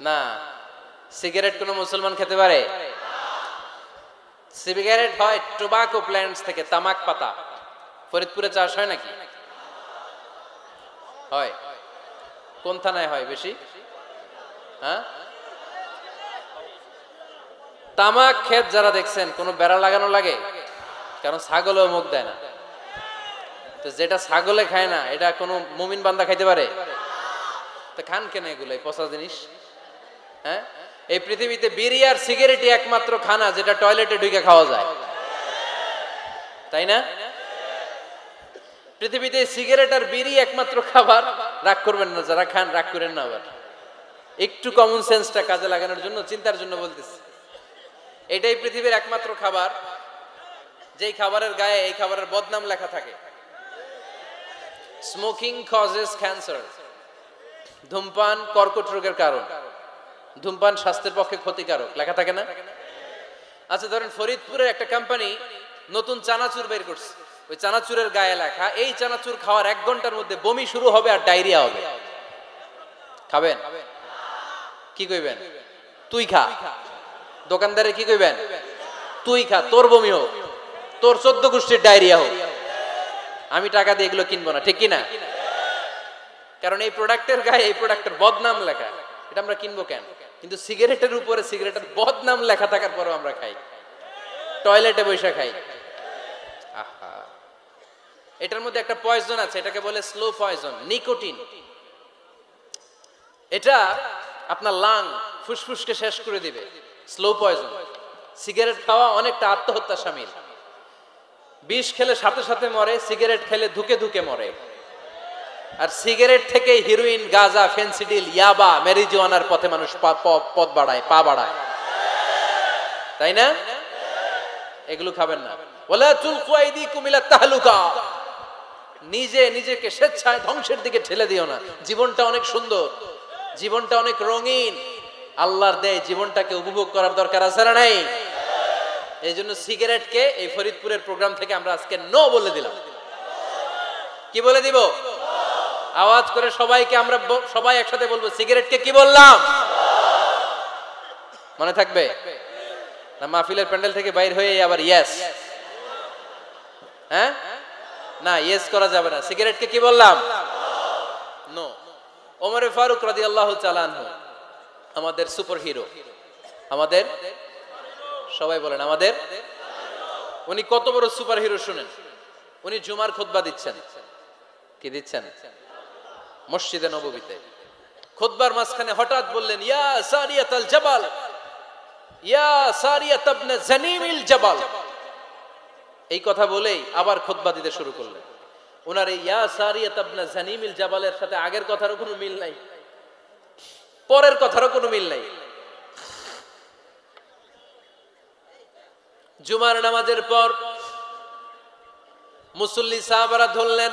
না, সিগারেট কোন মুসলমান খেতে পারে? সিগারেট হয় টোবাকো প্ল্যান্টস থেকে, তামাক পাতা। ফরিদপুরে চাষ হয় নাকি? হয়। কোন থানায় হয় বেশি? হ্যাঁ, তামাক ক্ষেত যারা দেখছেন কোনো বেড়া লাগানো লাগে? কারণ ছাগলেও মুখ দেয় না। তো যেটা ছাগলে খায় না এটা কোনো মুমিন বান্দা খাইতে পারে? তো খান কেন এগুলো, এই পচা জিনিস? হ্যাঁ, এই পৃথিবীতে বিড়ি আর সিগারেটই একমাত্র খানা যেটা টয়লেটে ঢুকে খাওয়া যায়, তাই না? পৃথিবীতে সিগারেট আর বিড়ি একমাত্র খাবার। রাগ করবেন না যারা খান, রাগ করেন না। আবার একটু কমন সেন্সটা কাজে লাগানোর জন্য, চিন্তার জন্য বলতেছি। এটাই পৃথিবীর একমাত্র খাবার যেই খাবারের গায়ে এই খাবারের বদনাম লেখা থাকে, স্মোকিং কজেস ক্যান্সার। ধূমপান কর্কট রোগের কারণ, ধূমপান স্বাস্থ্যের পক্ষে ক্ষতিকারক, লেখা থাকে না? আচ্ছা ধরেন ফরিদপুরের একটা কোম্পানি নতুন চানাচুর বের করছে, ওই চানাচুরের গায়ে লেখা এই চানাচুর খাওয়ার 1 ঘন্টার মধ্যে বমি শুরু হবে আর ডায়রিয়া হবে। খাবেন? কি কইবেন? তুই খা। দোকানদারে কি কইবেন? তুই খা, তোর বমি হোক, তোর 14 গোষ্ঠীর ডায়রিয়া হোক, আমি টাকা দিয়ে এগুলো কিনবো না, ঠিক কি না? কারণ এই প্রোডাক্টের গায়ে এই প্রোডাক্টের বদনাম লেখা, এটা আমরা কিনবো কেন? কিন্তু সিগারেটের উপরে সিগারেটের বদনাম লেখা থাকার পরেও আমরা খাই, টয়লেটে বসে খাই। আহা, এটার মধ্যে একটা পয়জন আছে, এটাকে বলে স্লো পয়জন, নিকোটিন। এটা আপনার লাং, ফুসফুসকে শেষ করে দিবে। Slow poison. সিগারেট খাওয়া অনেকটা আত্মহত্যা শামিল। বিষ খেলে সাথে সাথে মরে, সিগারেট খেলে ধুকে ধুকে মরে। আর সিগারেট থেকে হিরোইন, গাঁজা, ফেন্সিডিল, ইয়াবা, ম্যারিজুয়ানার পথে মানুষ পথ বাড়ায়, পা বাড়ায়, তাই না? এগুলো খাবেন না। ওয়ালা তুলকু আইদিকুম ইলা তাহলুকা, নিজে নিজেকে স্বেচ্ছায় ধ্বংসের দিকে ঠেলে দিও না। জীবনটা অনেক সুন্দর, জীবনটা অনেক রঙিন, আল্লাহর দেয় জীবনটাকে উপভোগ করার দরকার আছে না নাই? এই জন্য সিগারেটকে এই ফরিদপুরের প্রোগ্রাম থেকে আমরা আজকে নো বলে দিলাম। কি বলে দিব? আওয়াজ করে সবাইকে আমরা সবাই একসাথে বলবো, সিগারেটকে কি বললাম? মনে থাকবে না? মাহফিলের প্যান্ডেল থেকে বাইর হয়ে আবার ইয়েস, হ্যাঁ না, ইয়েস করা যাবে না। সিগারেটকে কি বললাম? নো। ওমর ফারুক রাদিয়াল্লাহু তাআলা আনহু আমাদের সুপার হিরো, আমাদের সবাই বলেন আমাদের। উনি কত বড় সুপার হিরো শুনেন। উনি জুমার খুতবা দিচ্ছেন। কি দিচ্ছেন? মসজিদে নববীতে। খুতবার মাঝখানে হঠাৎ বললেন, ইয়া সারিয়াতাল জাবাল, ইয়া সারিয়াত ইবনে জানিমিল জাবাল। এই কথা বলেই আবার খুতবা দিতে শুরু করলেন। ওনার এই ইয়া সারিয়াত ইবনে জানিমিল জাবালের সাথে আগের কথারও কোনো মিল নাই, পরের কথারও কোনো মিল নাই। জুমার নামাজের পর মুসল্লি সাহাবারা ধরলেন,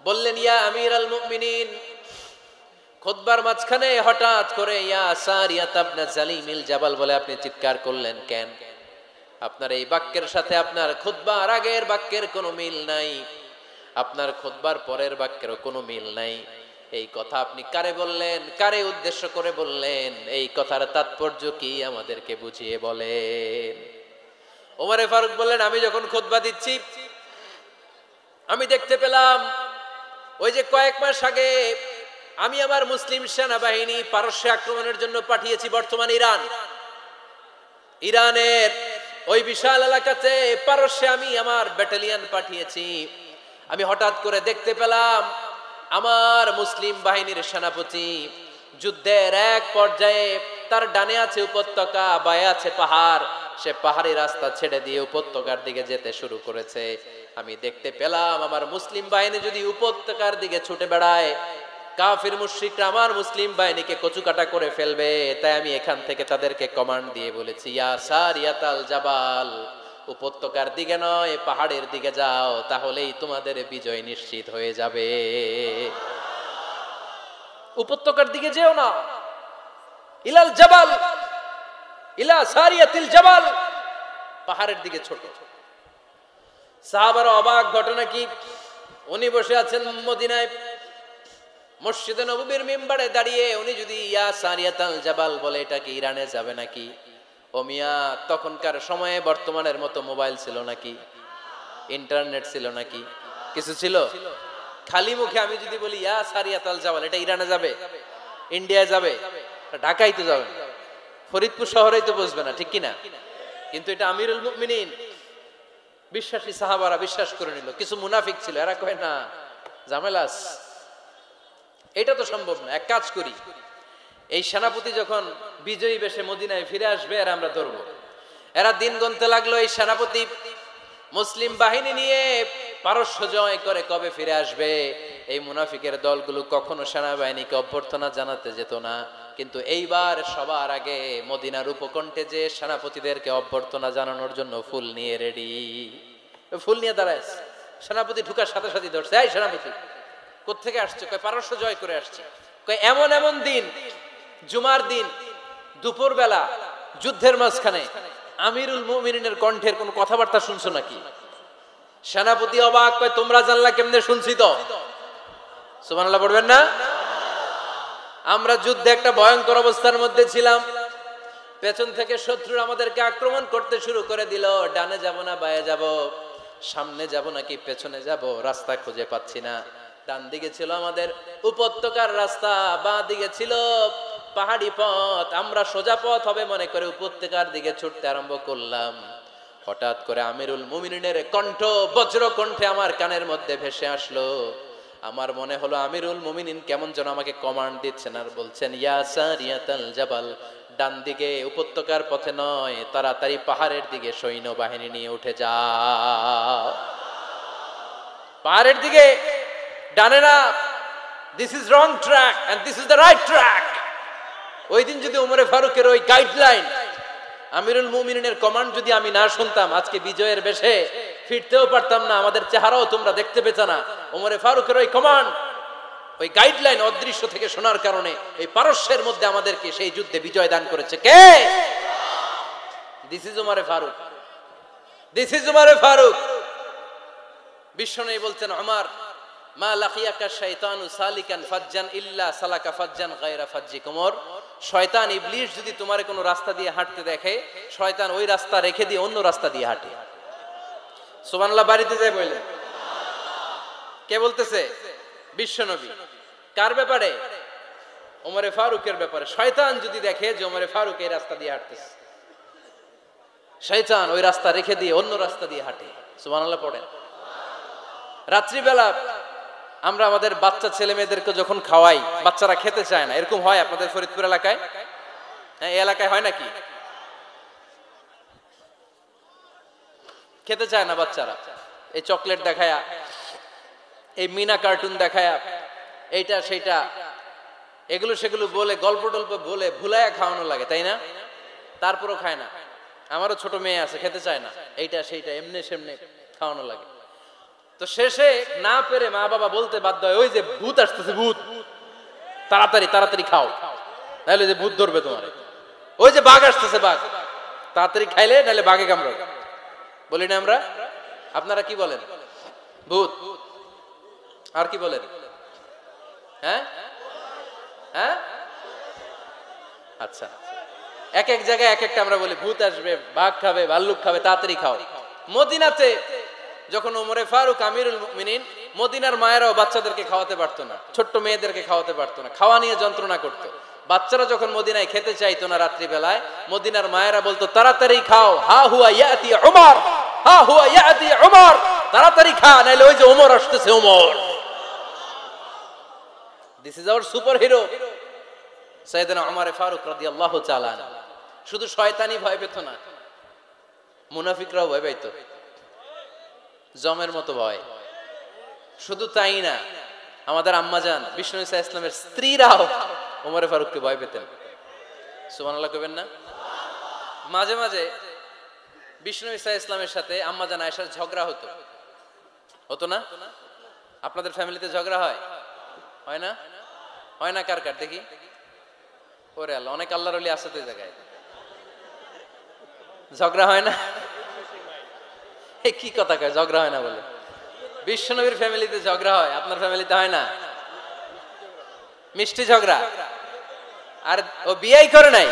বললেন, ইয়া আমিরাল মুমিনিন। খুতবার মাঝখানে হঠাৎ করে ইয়া সারিয়াত ইবনে জালিমিল জাবাল বলে আপনি চিৎকার করলেন কেন? আপনার এই বাক্যের সাথে আপনার খুতবার আগের বাক্যের কোনো মিল নাই, আপনার খুতবার পরের বাক্যেরও কোনো মিল নাই। এই কথা আপনি কারে বললেন? কারে উদ্দেশ্য করে বললেন? এই কথার তাৎপর্য কি আমাদেরকে বুঝিয়ে বলেন। ওমরে ফারুক বললেন, আমি যখন খুতবা দিচ্ছি আমি দেখতে পেলাম ওই যে কয়েক মাস আগে আমি আমার মুসলিম সেনাবাহিনী পারস্যে আক্রমণের জন্য পাঠিয়েছি, বর্তমান ইরানের ওই বিশাল এলাকাতে পারস্যে আমি আমার ব্যাটালিয়ন পাঠিয়েছি। আমি হঠাৎ করে দেখতে পেলাম আমার মুসলিম বাহিনীর সেনাপতি যুদ্ধের এক পর্যায়ে তার ডানে আছে উপত্যকা, বায়ে আছে পাহাড়, সে পাহাড়ি রাস্তা ছেড়ে দিয়ে উপত্যকার দিকে যেতে শুরু করেছে। আমি দেখতে পেলাম আমার মুসলিম বাহিনী যদি উপত্যকার দিকে ছুটে বেড়ায়, কাফির মুশরিকরা আমার মুসলিম বাহিনীকে কচুকাটা করে ফেলবে। তাই আমি এখান থেকে তাদেরকে কমান্ড দিয়ে বলেছি, ইয়া সারিয়াতাল জাবাল, উপত্যকার দিকে নয় পাহাড়ের দিকে যাও, তাহলেই তোমাদের বিজয় নিশ্চিত হয়ে যাবে। উপত্যকার দিকে যেও না, ইলাল জাবাল, ইলা সারিয়াতিল জাবাল, পাহাড়ের দিকে ছোট। সাহাবারা অবাক, ঘটনা কি? উনি বসে আছেন মদিনায়, মসজিদে নববীর মিম্বারে দাঁড়িয়ে উনি যদি ইয়া সারিয়াতাল জাবাল বলে, এটা কি ইরানে যাবে নাকি? ও মিয়া, তখনকার সময়ে বর্তমানের মতো মোবাইল ছিল নাকি? ইন্টারনেট ছিল নাকি? কিছু ছিল? খালি মুখে আমি যদি বলি ইয়া সারিয়াতাল জাবাল, এটা ইরানে যাবে, ইন্ডিয়ায় যাবে, ঢাকায় তো যাবে, ফরিদপুর শহরেই তো বসবে না, ঠিক কিনা? কিন্তু এটা আমিরুল মুমিনিন বিশ্বাসী সাহাবারা বিশ্বাস করে নিল। কিছু মুনাফিক ছিল, এরা কয় না, ঝামেলাস, এটা তো সম্ভব না। এক কাজ করি, এই সেনাপতি যখন বিজয়ী বেশে মদিনায় ফিরে আসবে, আর আমরা ধরবো। এরা দিন গুনতে লাগলো, এই সেনাপতি মুসলিম বাহিনী নিয়ে পারস্য জয় করে কবে ফিরে আসবে। এই মুনাফিকের দলগুলো কখনো সেনাবাহিনীকে অভ্যর্থনা জানাতে যেত না, কিন্তু এইবার সবার আগে মদিনার উপকণ্ঠে যে সেনাপতিদেরকে অভ্যর্থনা জানানোর জন্য ফুল নিয়ে রেডি, ফুল নিয়ে দাঁড়ায়। সেনাপতি ঢুকার সাথে সাথে ধরছে, এই সেনাপতি কোত্থেকে আসছে? কয় পারস্য জয় করে আসছে। কয় এমন এমন দিন, জুমার দিন দুপুর বেলা যুদ্ধের মাঝখানে আমিরুল মুমিনিনের কণ্ঠের কোন কথাবার্তা শুনছো নাকি? সেনাপতি অবাক, কয় তোমরা জানলা কেমনে? শুনছি তো। সুবহানাল্লাহ পড়বেন না? আমরা যুদ্ধে একটা ভয়ঙ্কর অবস্থার মধ্যে ছিলাম, পেছন থেকে শত্রু আমাদেরকে আক্রমণ করতে শুরু করে দিল। ডানে যাব না বায়ে যাব, সামনে যাব নাকি পেছনে যাব, রাস্তা খুঁজে পাচ্ছি না। ডান দিকে ছিল আমাদের উপত্যকার রাস্তা, বাঁ দিকে ছিল পাহাড়ি পথ। আমরা সোজা পথ হবে মনে করে উপত্যকার দিকে ছুটতে আরম্ভ করলাম। হঠাৎ করে আমিরুল মুমিনিনের কণ্ঠ বজ্র কণ্ঠে আমার কানের মধ্যে ভেসে আসলো। আমার মনে হলো আমিরুল মুমিনিন কেমন যেন আমাকে কমান্ড দিচ্ছেন আর বলছেন, ইয়া সারিয়াতাল জাবাল, ডান দিকে উপত্যকার পথে নয়, তাড়াতাড়ি পাহাড়ের দিকে সৈন্যবাহিনী নিয়ে উঠে যাও। পাহাড়ের দিকে, ডানে না। This is wrong track and this is the right track. ওই দিন যদি ওমরে ফারুকের ওই গাইডলাইন, আমিরুল মুমিনিনের কমান্ড যদি আমি না শুনতাম, আজকে বিজয়ের বেশে ফিরতেও পারতাম না, আমাদের চেহারাও তোমরা দেখতে পেতে না। ওমরে ফারুকের ওই কমান্ড, ওই গাইডলাইন অদৃশ্য থেকে শোনার কারণে এই পারস্যের মধ্যে আমাদেরকে সেই যুদ্ধে বিজয় দান করেছে কে? দিস ইজ ওমরে ফারুক, দিস ইজ ওমরে ফারুক। বিশ্বনবী বলছেন, ওমর, মা লাকিয়াকা শাইতানু সালিকান ফাজ্জান ইল্লা সালাকা ফাজ্জান গায়রা ফাজ্জিক। ওমর, শয়তান ইবলিস যদি তোমারে কোনো রাস্তা দিয়ে হাঁটতে দেখে, শয়তান ওই রাস্তা রেখে দিয়ে অন্য রাস্তা দিয়ে হাঁটে। সুবহানাল্লাহ বাড়িতে যায় বললেন। কে বলতেছে? বিশ্বনবী। কার ব্যাপারে? ওমরে ফারুকের ব্যাপারে। শয়তান যদি দেখে যে ওমরে ফারুক এই রাস্তা দিয়ে হাঁটতেছে, শয়তান ওই রাস্তা রেখে দিয়ে অন্য রাস্তা দিয়ে হাঁটে। সুবহানাল্লাহ পড়েন। রাত্রিবেলা আমরা আমাদের বাচ্চা ছেলে মেয়েদেরকে যখন খাওয়াই, বাচ্চারা খেতে চায় না, এরকম হয় আপনাদের ফরিদপুর এলাকায়? হ্যাঁ, এই এলাকায় হয় নাকি? খেতে চায় না বাচ্চারা, এই চকলেট দেখায়া, এই মিনা কার্টুন দেখায়া, এইটা সেইটা, এগুলো সেগুলো বলে, গল্প টল্প বলে ভুলায়া খাওয়ানো লাগে, তাই না? তারপরও খায় না। আমারও ছোট মেয়ে আছে, খেতে চায় না, এইটা সেইটা এমনি সেমনে খাওয়ানো লাগে। তো শেষে না পেরে মা বাবা বলতে বাধ্য হয়, ওই যে ভূত আসতেছে, ভূত, তাড়াতাড়ি তাড়াতাড়ি খাও, নাহলে যে ভূত ধরবে তোমার। ওই যে বাঘ আসতেছে, বাঘ, তাড়াতাড়ি খাইলে নাহলে বাঘে কামড়াবে। বলি না আমরা? আপনারা কি বলেন? ভূত। আর কি বলেন? হ্যাঁ হ্যাঁ, আচ্ছা, এক এক জায়গায় এক একটা আমরা বলি, ভূত আসবে, বাঘ খাবে, ভাল্লুক খাবে, তাড়াতাড়ি খাও। মদিনাতে যখন ওমরে ফারুক আমিরুল মুমিনিন, মদিনার মায়েরাও বাচ্চাদেরকে খাওয়াতে পারতো না, ছোট্ট মেয়েদেরকে খাওয়াতে পারতো না, খাওয়া নিয়ে যন্ত্রণা করতো। বাচ্চারা যখন মদিনায় খেতে চাইতো না রাত্রি বেলায়, মদিনার মায়েরা বলতো, তাড়াতাড়ি খাও, হা হুয়া ইয়াতি উমর, হা হুয়া ইয়াতি উমর, তাড়াতাড়ি খা, নাইলে ওই যে ওমর আসতেছে, Omar. This is our super hero সাইয়েদনা ওমর ফারুক রাদিয়াল্লাহু তাআলা। শুধু শয়তানি ভয় পেত না, মুনাফিকরাও ভয় পাইতো, জমের মতো ভয়। শুধু তাই না, আমাদের আম্মাজান বিষ্ণু ইসা ইসলামের স্ত্রীরাও ওমরে ফারুককে ভয় পেতেন। সুবহানাল্লাহ কইবেন না? মাঝে মাঝে বিষ্ণু ইসা ইসলামের সাথে আম্মাজান আয়েশার ঝগড়া হতো, হতো না? আপনাদের ফ্যামিলিতে ঝগড়া হয়? হয় না? হয় না? কার কার দেখি? ওরে আল্লাহ, অনেক আল্লাহর ওলি আছে তো এই জায়গায়। ঝগড়া হয় না? কি কথা কয়, ঝগড়া হয় না বলে? বিশ্বনবীর ফ্যামিলিতে ঝগড়া হয়, আপনার ফ্যামিলিতে হয় না? মিষ্টি ঝগড়া। আর ও বিয়াই করে নাই,